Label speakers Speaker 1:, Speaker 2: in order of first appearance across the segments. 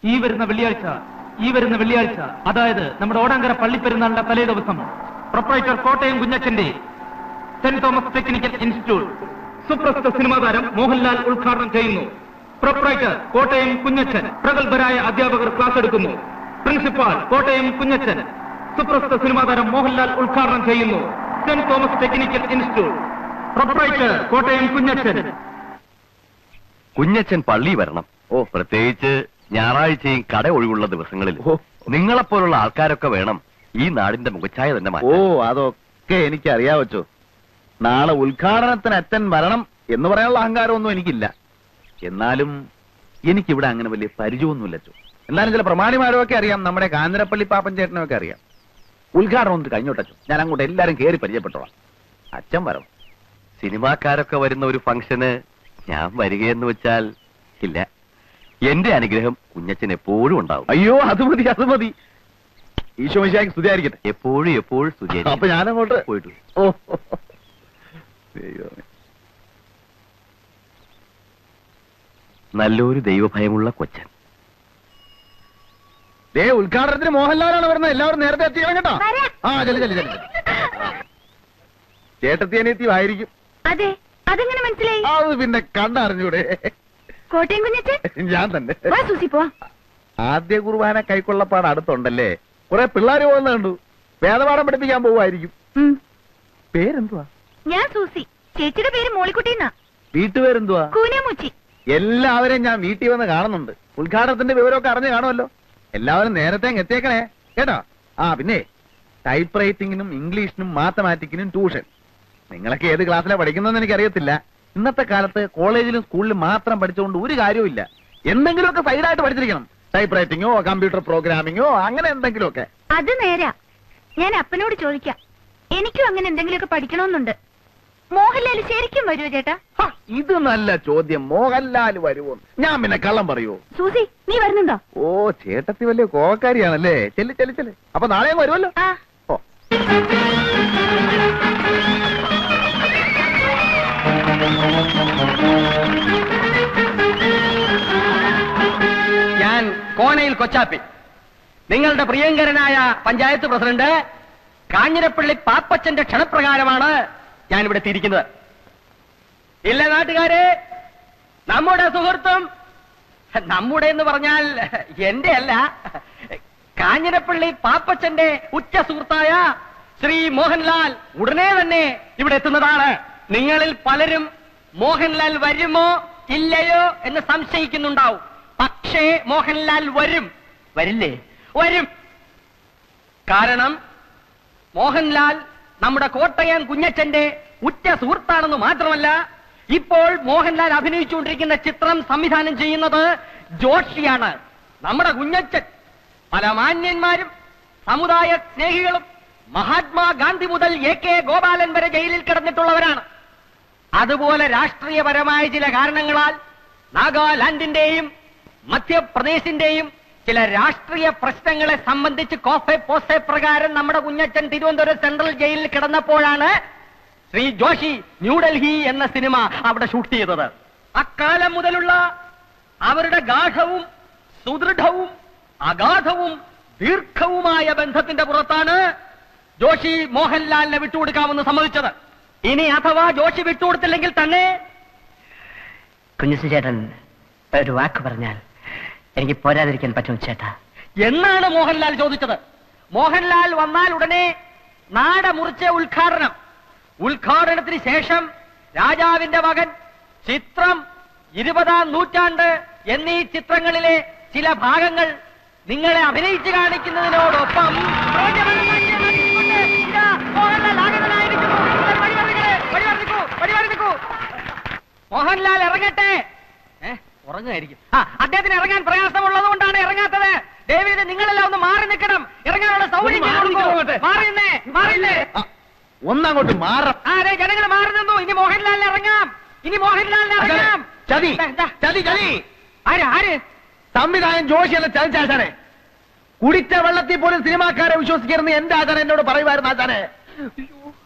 Speaker 1: ഈ വരുന്ന വെള്ളിയാഴ്ച അതായത് നമ്മുടെ ഓടാങ്കര പള്ളിപ്പെരുന്നാളിന്റെ തലേ ദിവസം പ്രൊപ്പറേറ്റർ കോട്ടയം കുഞ്ഞച്ചന്റെ സെന്റ് തോമസ് ടെക്നിക്കൽ ഇൻസ്റ്റിറ്റ്യൂട്ട് സുപ്രസിദ്ധ സിനിമാ താരം മോഹൻലാൽ ഉദ്ഘാടനം ചെയ്യുന്നു. പ്രൊപ്പറേറ്റർ കോട്ടയം കുഞ്ഞച്ചൻ, പ്രഗത്ഭരായ അധ്യാപകർ ക്ലാസ് എടുക്കുന്നു. പ്രിൻസിപ്പാൾ കോട്ടയം കുഞ്ഞച്ചൻ, സുപ്രസിദ്ധ സിനിമാ താരം മോഹൻലാൽ ഉദ്ഘാടനം ചെയ്യുന്നു. Saint Thomas technical institute, proprietor Kottayam Kunjachan.
Speaker 2: Kunjachan പള്ളി വരണം. പ്രത്യേകിച്ച് ഞായറാഴ്ചയും കട ഒഴിവുള്ള ദിവസങ്ങളിൽ നിങ്ങളെപ്പോലുള്ള ആൾക്കാരൊക്കെ വേണം ഈ നാടിന്റെ മുഖച്ഛായ തന്നെ മാറ്റാൻ.
Speaker 3: അതൊക്കെ എനിക്ക് അറിയാവച്ചോ. നാളെ ഉദ്ഘാടനത്തിന് അച്ഛൻ വരണം എന്ന് പറയാനുള്ള അഹങ്കാരമൊന്നും എനിക്കില്ല. എന്നാലും എനിക്കിവിടെ അങ്ങനെ വലിയ പരിചയമൊന്നുമില്ലച്ചോ. എന്നാലും ചില പ്രമാണിമാരൊക്കെ അറിയാം, നമ്മുടെ കാഞ്ഞിരപ്പള്ളി പാപ്പൻ ചേട്ടനൊക്കെ അറിയാം. ഉദ്ഘാടനം ഒന്ന് കഴിഞ്ഞോട്ടച്ചോ, ഞാൻ അങ്ങോട്ട് എല്ലാരും കയറി പരിചയപ്പെട്ടോളാം. അച്ഛൻ വരണം.
Speaker 2: സിനിമാക്കാരൊക്കെ വരുന്ന ഒരു ഫംഗ്ഷന് ഞാൻ വരികയെന്ന് വെച്ചാൽ ഇല്ല. എന്റെ അനുഗ്രഹം കുഞ്ഞച്ചൻ എപ്പോഴും ഉണ്ടാവും.
Speaker 3: അയ്യോ അത് മതി. ഈശോ മിശിഹായ്ക്ക് സ്തുതിയായിരിക്കട്ടെ.
Speaker 2: എപ്പോഴും സ്തുതിയായിരിക്കും.
Speaker 3: അപ്പൊ ഞാനങ്ങോട്ട്
Speaker 2: പോയിട്ട്. നല്ലൊരു ദൈവഭയമുള്ള കൊച്ചൻ.
Speaker 3: ഉദ്ഘാടനത്തിന് മോഹൻലാലാണ് വരുന്നത്. എല്ലാവരും നേരത്തെ എത്തിക്കണം കേട്ടോ. ചെല്ലു ചേട്ടത്തിയനെത്തി ആയിരിക്കും.
Speaker 4: അതെ, അതെങ്ങനെ മനസ്സിലായി?
Speaker 3: അത് പിന്നെ കണ്ടറിഞ്ഞൂടെ?
Speaker 4: കോട്ടയം കുഞ്ഞച്ചൻ
Speaker 3: ഞാൻ തന്നെ.
Speaker 4: ആദ്യ
Speaker 3: കുർബാന കൈക്കൊള്ളപ്പാട് അടുത്തുണ്ടല്ലേ, കുറെ പിള്ളേര് പോകുന്ന കണ്ടു. വേദപാഠം പഠിപ്പിക്കാൻ പോവായിരിക്കും. പേരെന്തുവാ?
Speaker 4: ഞാൻ സൂസി. ചേച്ചിയുടെ പേര് മോളിക്കുട്ടിന്നാ.
Speaker 3: വീട്ടുപേരെന്തുവാ?
Speaker 4: കൂനമുച്ചി.
Speaker 3: എല്ലാവരെയും ഞാൻ വീട്ടിൽ വന്ന് കാണുന്നുണ്ട്. ഉദ്ഘാടനത്തിന്റെ വിവരമൊക്കെ അറിഞ്ഞു കാണുമല്ലോ. എല്ലാവരും നേരത്തെ എത്തിയേക്കണേ കേട്ടോ. പിന്നെ ടൈപ്പ് റൈറ്റിംഗിനും ഇംഗ്ലീഷിനും മാത്തമാറ്റിക്കിനും ട്യൂഷൻ. നിങ്ങളൊക്കെ ഏത് ക്ലാസ്സിലാണ് പഠിക്കുന്നതെന്ന് എനിക്കറിയത്തില്ല. ഇന്നത്തെ കാലത്ത് കോളേജിലും സ്കൂളിലും മാത്രം പഠിച്ചുകൊണ്ട് ഒരു കാര്യവും. എന്തെങ്കിലുമൊക്കെ സൈഡായിട്ട് പഠിച്ചിരിക്കണം. ടൈപ്പ് റൈറ്റിംഗോ കമ്പ്യൂട്ടർ പ്രോഗ്രാമിങ്ങോ അങ്ങനെ എന്തെങ്കിലുമൊക്കെ.
Speaker 4: അത് നേരാ. ഞാൻ അപ്പനോട് ചോദിക്കാം. എനിക്കും അങ്ങനെ എന്തെങ്കിലുമൊക്കെ പഠിക്കണമെന്നുണ്ട്. മോഹൻലാൽ ശരിക്കും വരുമോ ചേട്ടാ?
Speaker 3: ഇത് നല്ല ചോദ്യം. മോഹൻലാൽ വരുമോ? ഞാൻ പിന്നെ കള്ളം പറയൂ?
Speaker 4: സൂസി, നീ വരുന്നുണ്ടോ?
Speaker 3: ചേട്ടത്തി വലിയ കോവക്കാരിയാണല്ലേ. ചെല്ല്. അപ്പൊ നാളെ വരുമല്ലോ.
Speaker 5: ഞാൻ കോനയിൽ കൊച്ചാപ്പി, നിങ്ങളുടെ പ്രിയങ്കരനായ പഞ്ചായത്ത് പ്രസിഡന്റ് കാഞ്ഞിരപ്പള്ളി പാപ്പച്ചന്റെ ക്ഷണപ്രകാരമാണ് ഞാൻ ഇവിടെ എത്തിയിരിക്കുന്നത്. ഇല്ല നാട്ടുകാരെ, നമ്മുടെ സുഹൃത്തും, നമ്മുടെ എന്ന് പറഞ്ഞാൽ എന്റെ അല്ല, കാഞ്ഞിരപ്പള്ളി പാപ്പച്ചന്റെ ഉച്ച സുഹൃത്തായ ശ്രീ മോഹൻലാൽ ഉടനെ തന്നെ ഇവിടെ എത്തുന്നതാണ്. നിങ്ങളിൽ പലരും മോഹൻലാൽ വരുമോ ഇല്ലയോ എന്ന് സംശയിക്കുന്നുണ്ടാവും. പക്ഷേ മോഹൻലാൽ വരും. വരില്ലേ? വരും. കാരണം മോഹൻലാൽ നമ്മുടെ കോട്ടയം കുഞ്ഞച്ചന്റെ ഉറ്റ സുഹൃത്താണെന്ന് മാത്രമല്ല, ഇപ്പോൾ മോഹൻലാൽ അഭിനയിച്ചുകൊണ്ടിരിക്കുന്ന ചിത്രം സംവിധാനം ചെയ്യുന്നത് ജോഷിയാണ്. നമ്മുടെ കുഞ്ഞച്ചൻ പല മാന്യന്മാരും സമുദായ സ്നേഹികളും മഹാത്മാഗാന്ധി മുതൽ AK ഗോപാലൻ വരെ ജയിലിൽ കിടന്നിട്ടുള്ളവരാണ്. അതുപോലെ രാഷ്ട്രീയപരമായ ചില കാരണങ്ങളാൽ നാഗാലാൻഡിന്റെയും മധ്യപ്രദേശിന്റെയും ചില രാഷ്ട്രീയ പ്രശ്നങ്ങളെ സംബന്ധിച്ച് കോഫെ പോസെ പ്രകാരം നമ്മുടെ കുഞ്ഞച്ചൻ തിരുവനന്തപുരം സെൻട്രൽ ജയിലിൽ കിടന്നപ്പോഴാണ് ശ്രീ ജോഷി ന്യൂഡൽഹി എന്ന സിനിമ അവിടെ ഷൂട്ട് ചെയ്തത്. അക്കാലം മുതലുള്ള അവരുടെ ഗാഢവും സുദൃഢവും അഗാധവും ദീർഘവുമായ ബന്ധത്തിന്റെ പുറത്താണ് ജോഷി മോഹൻലാലിനെ വിട്ടുകൊടുക്കാമെന്ന് സമ്മതിച്ചത്. ഇനി അഥവാ ജോഷി വിട്ടുകൊടുത്തില്ലെങ്കിൽ തന്നെ
Speaker 6: കുഞ്ഞുസി ചേട്ടൻ ഒരു വാക്ക് പറഞ്ഞാൽ എനിക്ക് പോരാതിരിക്കാൻ പറ്റും ചേട്ടാ
Speaker 5: എന്നാണ് മോഹൻലാൽ ചോദിച്ചത്. മോഹൻലാൽ വന്നാൽ ഉടനെ നാട മുറിച്ച ഉദ്ഘാടനത്തിന് ശേഷം രാജാവിന്റെ മകൻ, ചിത്രം, 20-ാം നൂറ്റാണ്ട് എന്നീ ചിത്രങ്ങളിലെ ചില ഭാഗങ്ങൾ നിങ്ങളെ അഭിനയിച്ചു കാണിക്കുന്നതിനോടൊപ്പം മോഹൻലാൽ ഇറങ്ങട്ടെ. ഉറങ്ങുമായിരിക്കും. അദ്ദേഹത്തിന് ഇറങ്ങാൻ പ്രയാസമുള്ളത് കൊണ്ടാണ് ഇറങ്ങാത്തത്. ദേവീത് നിങ്ങളെല്ലാം ഒന്ന് മാറി നിൽക്കണം. ഇറങ്ങാനുള്ള സൗകര്യം മാറിന്നേ.
Speaker 3: ഒന്നങ്ങോട്ട് മാറാം.
Speaker 5: ജനങ്ങൾ മാറി നിന്നു. ഇനി മോഹൻലാലിന് ഇറങ്ങാം.
Speaker 3: ചതി
Speaker 5: ആര്
Speaker 3: സംവിധായകൻ ജോഷിയല്ല ചതിച്ചാശാനെ. കുടിച്ച വെള്ളത്തിൽ പോലും സിനിമാക്കാരെ വിശ്വസിക്കരുന്ന് എന്റെ ആചാരം എന്നോട് പറയുമായിരുന്നു. ആചാനെ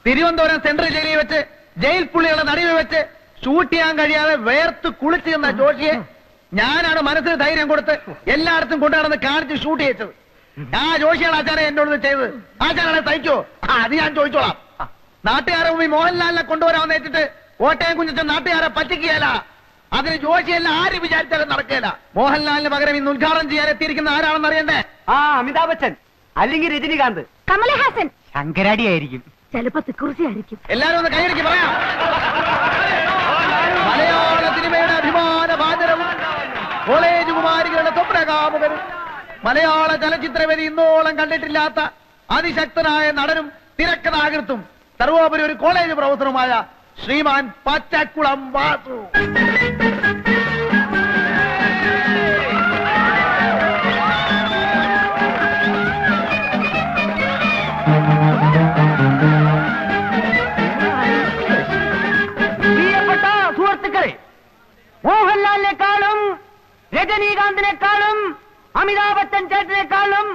Speaker 3: തിരുവനന്തപുരം സെൻട്രൽ ജയിലിൽ വെച്ച് ജയിൽ പുള്ളികളെ നടുവിൽ വെച്ച് ഷൂട്ട് ചെയ്യാൻ കഴിയാതെ വേർത്ത് കുളിച്ചു ചെന്ന ജോഷിയെ ഞാനാണ് മനസ്സിന് ധൈര്യം കൊടുത്ത് എല്ലായിടത്തും കൊണ്ടുനടന്ന് കാണിച്ച് ഷൂട്ട് ചെയ്യിച്ചത്. ആ ജോഷിയാണ് ആചാര്യ എന്നോട് ചെയ്തത്. ആചാര്യ തയ്ക്കോ? അത് ഞാൻ ചോദിച്ചോളാം. നാട്ടുകാരെ മുമ്പിൽ മോഹൻലാലിനെ കൊണ്ടുവരാമെന്ന് വെച്ചിട്ട് കോട്ടയം കുഞ്ഞച്ചൻ നാട്ടുകാരെ പറ്റിക്കുകയല്ല. അതിന് ജോഷിയല്ല ആര് വിചാരിച്ചാലും നടക്കുകയില്ല. മോഹൻലാലിന് പകരം ഇന്ന് ഉദ്ഘാടനം ചെയ്യാൻ എത്തിയിരിക്കുന്ന ആരാണെന്ന് അറിയണ്ടേ?
Speaker 5: അമിതാഭ് ബച്ചൻ അല്ലെങ്കിൽ രജനികാന്ത്,
Speaker 4: കമലഹാസൻ,
Speaker 5: ശങ്കരാടി ആയിരിക്കും,
Speaker 4: ചിലപ്പോ തിക്കുറിശി ആയിരിക്കും.
Speaker 3: എല്ലാരും ഒന്ന് കൈയടിക്ക് പറയാം. മലയാള സിനിമയുടെ അഭിമാന ഭാജനവും കോളേജ് കുമാരികളുടെ സ്വപ്നകാമുകരും മലയാള ചലച്ചിത്രവേദി ഇന്നോളം കണ്ടിട്ടില്ലാത്ത അതിശക്തനായ നടനും തിരക്കഥാകൃത്തും സർവോപരി ഒരു കോളേജ് പ്രൊഫസറുമായ ശ്രീമാൻ പച്ചക്കുളം വാസു.
Speaker 5: പ്രിയപ്പെട്ട സുഹൃത്തുക്കളെ, മോഹൻലാലിനെക്കാളും രജനീകാന്തിനെക്കാളും അമിതാഭ് ബച്ചൻ ചേട്ടനെക്കാളും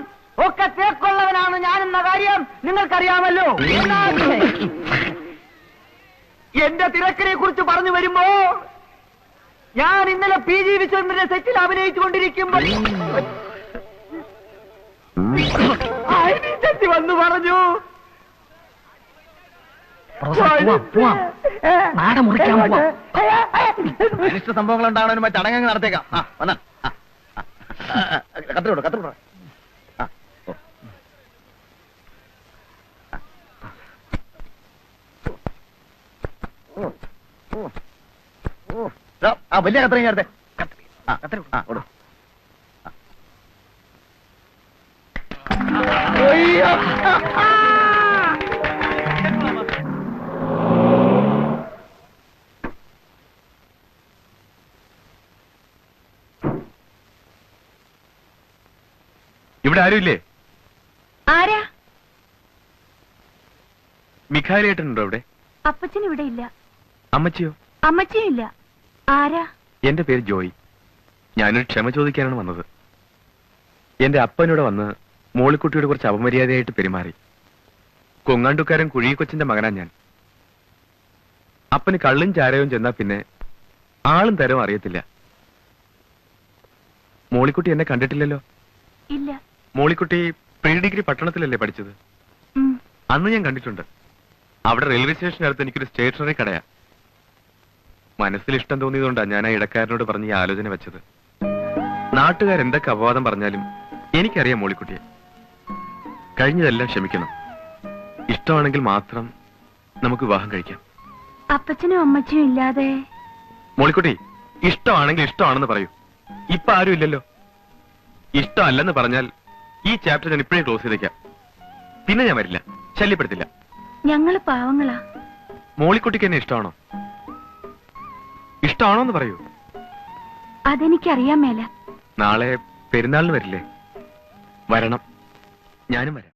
Speaker 5: ഒക്കെ തിരക്കുള്ളവനാണ് ഞാനെന്ന കാര്യം നിങ്ങൾക്കറിയാമല്ലോ. എന്റെ തിരക്കിനെ കുറിച്ച് പറഞ്ഞു വരുമ്പോ ഞാൻ ഇന്നലെ PG വിശ്വനാഥന്റെ സെറ്റിൽ അഭിനയിച്ചുകൊണ്ടിരിക്കുമ്പോൾ ചെത്തി വന്നു പറഞ്ഞു,
Speaker 3: അനിഷ്ട സംഭവങ്ങൾ ഉണ്ടാകണതിന് മറ്റു ചടങ്ങുകൾ നടത്തേക്കാം. വന്നാ കത്തിരോട് കത്തിരോട്. വലിയ കത്രയും ചേർത്തെ.
Speaker 2: ഇവിടെ ആരുമില്ലേ?
Speaker 4: ആരാ?
Speaker 2: മിഖായിലേട്ടനുണ്ടോ ഇവിടെ?
Speaker 4: അപ്പച്ചൻ ഇവിടെ ഇല്ല.
Speaker 2: അമ്മച്ചിയോ?
Speaker 4: അമ്മച്ചിയും ഇല്ല. ആരാ?
Speaker 2: എന്റെ പേര് ജോയി. ഞാനൊരു ക്ഷമ ചോദിക്കാനാണ് വന്നത്. എന്റെ അപ്പനോട് വന്ന് മോളിക്കുട്ടിയോട് കുറച്ച് അപമര്യാദയായിട്ട് പെരുമാറി. കൊങ്ങാണ്ടുക്കാരൻ കുഴികൊച്ചിന്റെ മകനാ ഞാൻ. അപ്പന് കള്ളും ചാരവും ചെന്നാ പിന്നെ ആളും തരവും അറിയത്തില്ല. മോളിക്കുട്ടി എന്നെ കണ്ടിട്ടില്ലല്ലോ?
Speaker 4: ഇല്ല.
Speaker 2: മോളിക്കുട്ടി പ്രീ ഡിഗ്രി പട്ടണത്തിലല്ലേ പഠിച്ചത്? അന്ന് ഞാൻ കണ്ടിട്ടുണ്ട്. അവിടെ റെയിൽവേ സ്റ്റേഷനടുത്ത് എനിക്കൊരു സ്റ്റേഷനറി കടയാ. മനസ്സിൽ ഇഷ്ടം തോന്നിയതുകൊണ്ടാണ് ഞാൻ ആ ഇടക്കാരനോട് പറഞ്ഞ് ഈ ആലോചന വെച്ചത്. നാട്ടുകാരെന്തൊക്കെ അപവാദം പറഞ്ഞാലും എനിക്കറിയാം മോളിക്കുട്ടിയെ. കഴിഞ്ഞതെല്ലാം ക്ഷമിക്കണം. ഇഷ്ടമാണെങ്കിൽ മാത്രം നമുക്ക് വിവാഹം കഴിക്കാം.
Speaker 4: അപ്പച്ചനും അമ്മച്ചിയും ഇല്ലാതെ
Speaker 2: മോളിക്കുട്ടി, ഇഷ്ടമാണെങ്കിൽ ഇഷ്ടമാണെന്ന് പറയൂ. ഇപ്പൊ ആരും ഇല്ലല്ലോ. ഇഷ്ടമല്ലെന്ന് പറഞ്ഞാൽ ഈ ചാപ്റ്റർ ഞാൻ ഇപ്പോഴേ ക്ലോസ് ചെയ്തേക്കാം. പിന്നെ ഞാൻ വരില്ല, ശല്യപ്പെടുത്തില്ല.
Speaker 4: ഞങ്ങള് പാവങ്ങളാ.
Speaker 2: മോളിക്കുട്ടിക്ക് എന്നെ ഇഷ്ടമാണോ? ഇഷ്ടമാണോ എന്ന് പറയൂ.
Speaker 4: അതെനിക്കറിയാൻ മേല.
Speaker 2: നാളെ പെരുന്നാളിന് വരില്ലേ? വരണം. ഞാനും വരാം.